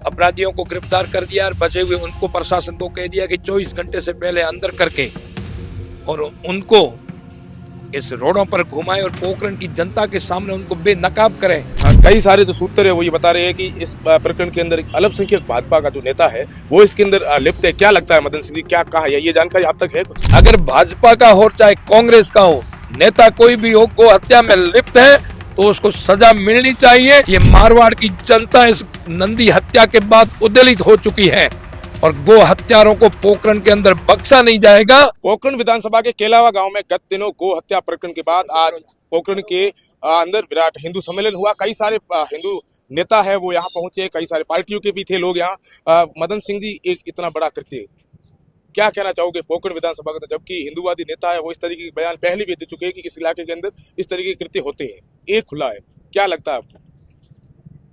अपराधियों को गिरफ्तार कर दिया और बचे हुए उनको प्रशासन को कह दिया कि 24 घंटे से पहले अंदर करके और उनको इस रोडों पर घुमाए और पोखरण की जनता के सामने उनको बेनकाब करें। कई सारे जो सूत्र है वो ये बता रहे हैं कि इस प्रकरण के अंदर अल्पसंख्यक भाजपा का जो नेता है वो इसके अंदर लिप्त है। क्या लगता है मदन सिंह जी, क्या कहा है, ये जानकारी आप तक है कुछ? अगर भाजपा का हो चाहे कांग्रेस का हो, नेता कोई भी हो, गो हत्या में लिप्त है तो उसको सजा मिलनी चाहिए। ये मारवाड़ की जनता इस नंदी हत्या के बाद उद्वेलित हो चुकी है और गो हत्यारों को पोखरण के अंदर बख्शा नहीं जाएगा। पोखरण विधानसभा के केलावा गांव में गत दिनों गो हत्या प्रकरण के बाद आज पोखरण के अंदर विराट हिंदू सम्मेलन हुआ। कई सारे हिंदू नेता है वो यहाँ पहुंचे, कई सारे पार्टियों के भी थे लोग यहाँ। मदन सिंह जी, एक इतना बड़ा कृत्य, क्या कहना चाहोगे पोखरण विधानसभा का? जबकि हिंदूवादी नेता है वो इस तरीके के बयान पहले भी दे चुके हैं कि इस इलाके के अंदर इस तरीके के कृत्य होते हैं, एक खुला है, क्या लगता है आपको?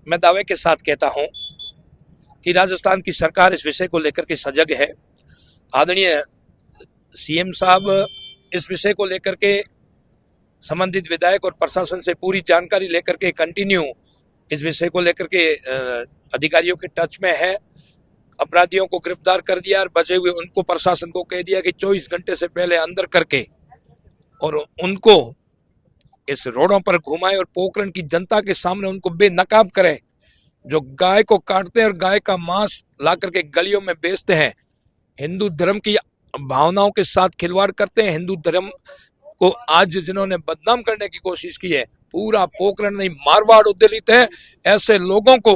मैं दावे के साथ कहता हूं कि राजस्थान की सरकार इस विषय को लेकर के सजग है। आदरणीय सीएम साहब इस विषय को लेकर के संबंधित विधायक और प्रशासन से पूरी जानकारी लेकर के कंटिन्यू इस विषय को लेकर के अधिकारियों के टच में है। अपराधियों को गिरफ्तार कर दिया और बचे हुए उनको प्रशासन को कह दिया कि 24 घंटे से पहले अंदर करके और उनको इस रोडों पर घुमाए और पोखरण की जनता के सामने उनको बेनकाब करें। जो गाय को काटते हैं और गाय का मांस ला करके गलियों में बेचते हैं, हिंदू धर्म की भावनाओं के साथ खिलवाड़ करते हैं। हिंदू धर्म को आज जिन्होंने बदनाम करने की कोशिश की है, पूरा पोखरण नहीं मारवाड़ उद्वेलित है। ऐसे लोगों को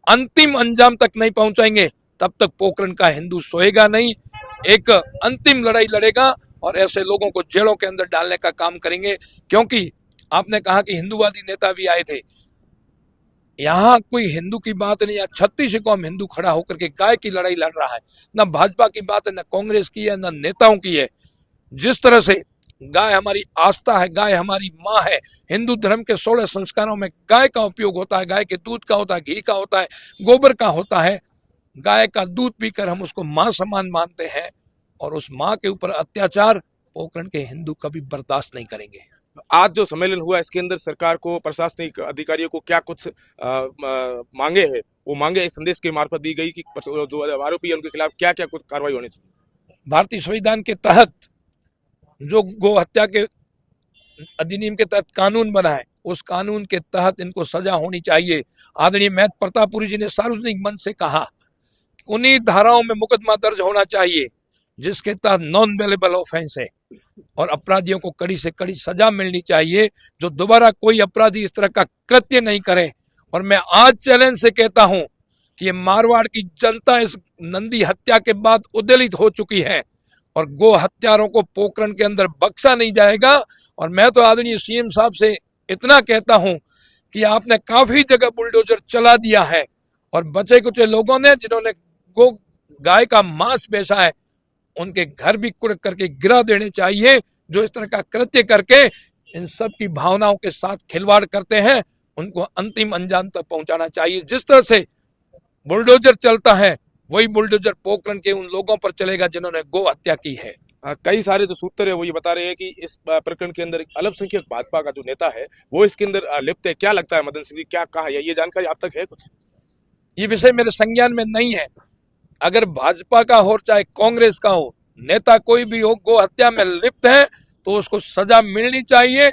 अंतिम अंजाम तक नहीं पहुंचाएंगे तब तक पोखरण का हिंदू सोएगा नहीं, एक अंतिम लड़ाई लड़ेगा और ऐसे लोगों को जेलों के अंदर डालने का काम करेंगे। क्योंकि आपने कहा कि हिंदूवादी नेता भी आए थे, यहाँ कोई हिंदू की बात नहीं है। 36 कौम हिंदू खड़ा होकर के गाय की लड़ाई लड़ रहा है। न भाजपा की बात है, न कांग्रेस की है, न नेताओं की है। जिस तरह से गाय हमारी आस्था है, गाय हमारी माँ है। हिंदू धर्म के 16 संस्कारों में गाय का उपयोग होता है, गाय के दूध का होता है, घी का होता है, गोबर का होता है। गाय का दूध पीकर हम उसको माँ समान मानते हैं और उस माँ के ऊपर अत्याचार पोखरण के हिंदू कभी बर्दाश्त नहीं करेंगे। आज जो सम्मेलन हुआ इसके अंदर सरकार को, प्रशासनिक अधिकारियों को क्या कुछ मांगे हैं? वो मांगे इस संदेश के मार्फत दी गई कि जो आरोपी है उनके खिलाफ क्या क्या कुछ कार्रवाई होनी चाहिए। भारतीय संविधान के तहत जो गो हत्या के अधिनियम के तहत कानून बना है, उस कानून के तहत इनको सजा होनी चाहिए। आदरणीय महत प्रतापपुरी जी ने सार्वजनिक मंच से कहा, उन्हीं धाराओं में मुकदमा दर्ज होना चाहिए जिसके तहत नॉन बेलेबल ऑफेंस है और अपराधियों को कड़ी से कड़ी सजा मिलनी चाहिए, जो दोबारा कोई अपराधी इस तरह का कृत्य नहीं करे। और मैं आज चैलेंज से कहता हूं कि ये मारवाड़ की जनता इस नंदी हत्या के बाद उद्वेलित हो चुकी है और गो हत्यारों को पोखरण के अंदर बख्शा नहीं जाएगा। और मैं तो आदरणीय सीएम साहब से इतना कहता हूं कि आपने काफी जगह बुलडोजर चला दिया है और बचे कुछ लोगों ने जिन्होंने गो गाय का मांस बेचा है, उनके घर भी कुड़क करके गिरा देने चाहिए। जो इस तरह का कृत्य करके इन सब की भावनाओं के साथ खिलवाड़ करते हैं, उनको अंतिम अंजाम तक पहुंचाना चाहिए। जिस तरह से बुलडोजर चलता है, वही बुलडोजर पोखरण के उन लोगों पर चलेगा जिन्होंने गो हत्या की है। कई सारे जो सूत्र है वो ये बता रहे हैं कि इस प्रकरण के अंदर अल्पसंख्यक भाजपा का जो नेता है वो इसके अंदर लिप्त है। क्या लगता है मदन सिंह जी, क्या कहा है, ये जानकारी आप तक है कुछ? ये विषय मेरे संज्ञान में नहीं है। अगर भाजपा का हो चाहे कांग्रेस का हो, नेता कोई भी हो, गो हत्या में लिप्त है तो उसको सजा मिलनी चाहिए,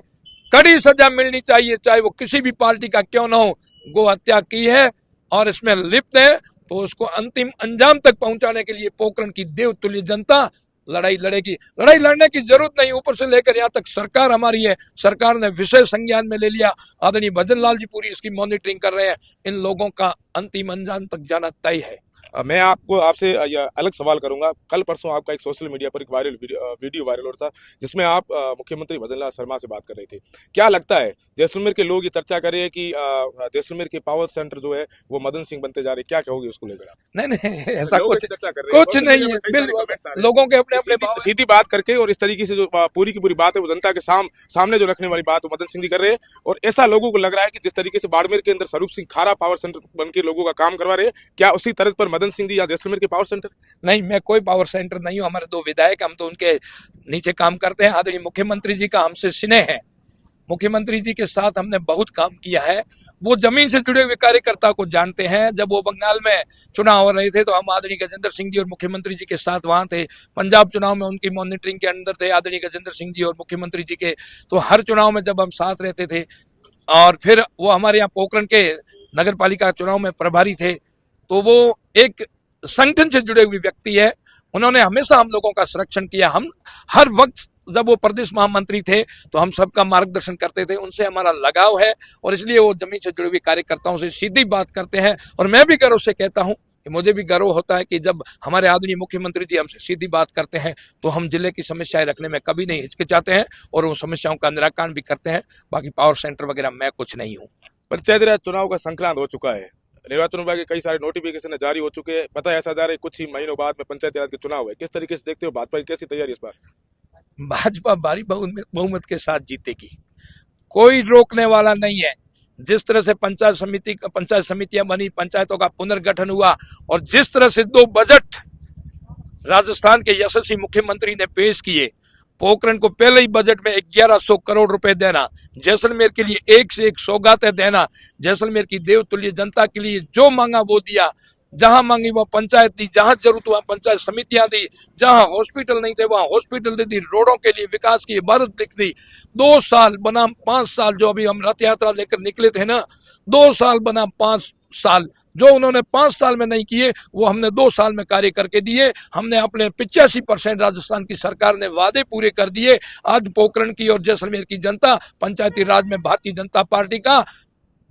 कड़ी सजा मिलनी चाहिए, चाहे वो किसी भी पार्टी का क्यों ना हो। गो हत्या की है और इसमें लिप्त है तो उसको अंतिम अंजाम तक पहुंचाने के लिए पोखरण की देवतुल्य जनता लड़ाई लड़ेगी। लड़ाई लड़ने की जरूरत नहीं, ऊपर से लेकर यहाँ तक सरकार हमारी है, सरकार ने विषय संज्ञान में ले लिया। आदरणीय भजन लाल जी पूरी इसकी मॉनिटरिंग कर रहे हैं। इन लोगों का अंतिम अंजाम तक जाना तय है। मैं आपसे अलग सवाल करूंगा। कल परसों आपका एक सोशल मीडिया पर एक वीडियो वायरल हो रहा था जिसमें आप मुख्यमंत्री भजन लाल शर्मा से बात कर रहे थे। क्या लगता है, जैसलमेर के लोग ये चर्चा कर रहे हैं कि जैसलमेर के पावर सेंटर जो है वो मदन सिंह बनते जा रहे हैं, क्या कहोगे उसको लेकर आप? नहीं, ऐसा कुछ नहीं है। बिल्कुल लोगों के अपने अपने सीधी बात करके और इस तरीके से जो पूरी की पूरी बात है वो जनता के सामने जो रखने वाली बात मदन सिंह जी कर रहे हैं। और ऐसा लोगों को लग रहा है कि जिस तरीके से बाड़मेर के अंदर स्वरूप सिंह खारा पावर सेंटर बन के लोगों का काम करवा रहे हैं, क्या उसी तरह पर मदन सिंह जी या जैसलमेर के पावर सेंटर? नहीं, मैं कोई पावर सेंटर नहीं हूं। हमारे 2 विधायक, हम तो उनके नीचे काम करते हैं। आदरणीय मुख्यमंत्री जी का हमसे स्नेह है मुख्यमंत्री जी के साथ हमने बहुत काम किया है। वो जमीन से जुड़े हुए कार्यकर्ता को जानते हैं। जब वो बंगाल में चुनाव हो रहे थे तो हम आदरणीय गजेंद्र सिंह जी और मुख्यमंत्री जी के साथ वहां थे। पंजाब चुनाव में उनकी मॉनिटरिंग के अंदर थे आदरणीय गजेंद्र सिंह जी और मुख्यमंत्री जी के। तो हर चुनाव में जब हम साथ रहते थे, और फिर वो हमारे यहाँ पोखरण के नगर पालिका चुनाव में प्रभारी थे। तो वो एक संगठन से जुड़े हुए व्यक्ति है। उन्होंने हमेशा हम लोगों का संरक्षण किया। हम हर वक्त जब वो प्रदेश महामंत्री थे तो हम सबका मार्गदर्शन करते थे। उनसे हमारा लगाव है और इसलिए वो जमीन से जुड़े हुए कार्यकर्ताओं से सीधी बात करते हैं। और मैं भी गर्व से कहता हूं कि मुझे भी गर्व होता है कि जब हमारे आदरणीय मुख्यमंत्री जी हमसे सीधी बात करते हैं तो हम जिले की समस्याएं रखने में कभी नहीं हिचकिचाते हैं और उन समस्याओं का निराकरण भी करते हैं। बाकी पावर सेंटर वगैरह मैं कुछ नहीं हूँ। पंचायती राज चुनाव का संक्रांत हो चुका है। निर्वाचन विभाग के कई सारे नोटिफिकेशन जारी हो चुके हैं। पता है ऐसा जा रहा है कुछ ही महीनों बाद में पंचायती राज के चुनाव है। किस तरीके से देखते हो, भाजपा की कैसी तैयारी इस बार? भाजपा भारी बहुमत के साथ जीतेगी। कोई रोकने वाला नहीं है। जिस तरह से पंचायत समितियां बनी, पंचायतों का पुनर्गठन हुआ और जिस तरह से 2 बजट राजस्थान के यशस्वी मुख्यमंत्री ने पेश किए, पोखरण को पहले ही बजट में 1100 करोड़ रुपए देना, जैसलमेर के लिए एक से एक सौगातें देना, जैसलमेर की देवतुल्य जनता के लिए जो मांगा वो दिया, जहां मांगी वहां पंचायत दी, जहां जरूरत वहां पंचायत समितियां दी, जहां हॉस्पिटल नहीं थे वहां हॉस्पिटल दे दी, रोडों के लिए विकास की इबारत लिख दी। 2 साल बनाम 5 साल, जो अभी हम रथ यात्रा लेकर निकले थे ना, 2 साल बनाम 5 साल, जो उन्होंने 5 साल में नहीं किए वो हमने 2 साल में कार्य करके दिए। हमने अपने 85% राजस्थान की सरकार ने वादे पूरे कर दिए। आज पोखरण की और जैसलमेर की जनता पंचायती राज में भारतीय जनता पार्टी का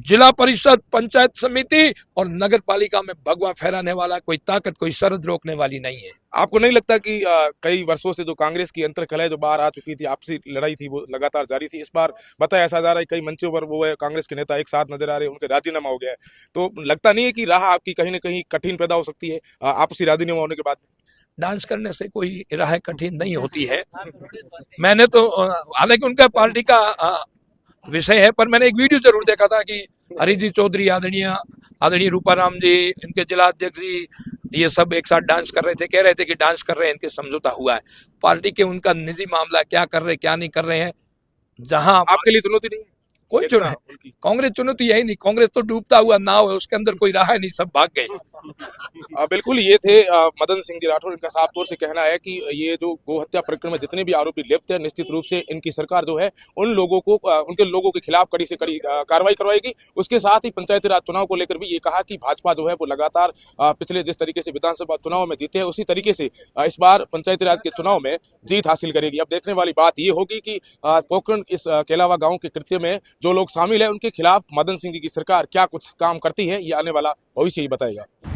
जिला परिषद, पंचायत समिति और नगर पालिका में भगवा फहराने वाला कोई ताकत, कोई सरहद रोकने वाली नहीं है। आपको नहीं लगता कि कई वर्षों से जो कांग्रेस की अंतर्कलह जो बाहर आ चुकी थी, आपसी लड़ाई थी, वो लगातार जारी थी? इस बार बताया ऐसा जा रहा है कई मंचों पर वो है कांग्रेस के नेता एक साथ नजर आ रहे हैं, उनके राजीनामा हो गया है। तो लगता नहीं है कि राह आपकी कहीं ना कहीं कठिन पैदा हो सकती है आपसी राजीनामा होने के बाद? डांस करने से कोई राह कठिन नहीं होती है। मैंने तो हालांकि उनका पार्टी का विषय है, पर मैंने एक वीडियो जरूर देखा था कि हरिजी चौधरी, आदरणीय रूपाराम जी, इनके जिला अध्यक्ष जी, ये सब एक साथ डांस कर रहे थे। कह रहे थे कि डांस कर रहे हैं, इनके समझौता हुआ है। पार्टी के उनका निजी मामला, क्या कर रहे हैं क्या नहीं कर रहे हैं। जहां आपके लिए चुनौती नहीं? कोई चुना है, कांग्रेस चुनौती है ही नहीं। कांग्रेस तो डूबता हुआ नाव है, उसके अंदर कोई राह नहीं, सब भाग गए। बिल्कुल, ये थे मदन सिंह जी राठौर। इनका साफ तौर से कहना है कि ये जो गो हत्या प्रकरण में जितने भी आरोपी लिप्त हैं, निश्चित रूप से इनकी सरकार जो है उन लोगों को उनके लोगों के खिलाफ कड़ी से कड़ी कार्रवाई करवाएगी। उसके साथ ही पंचायती राज चुनाव को लेकर भी ये कहा कि भाजपा जो है वो लगातार पिछले जिस तरीके से विधानसभा चुनाव में जीते हैं उसी तरीके से इस बार पंचायती राज के चुनाव में जीत हासिल करेगी। अब देखने वाली बात ये होगी कि पोखरण इस केलावा गांव के कृत्य में जो लोग शामिल है उनके खिलाफ मदन सिंह जी की सरकार क्या कुछ काम करती है, ये आने वाला भविष्य ही बताएगा।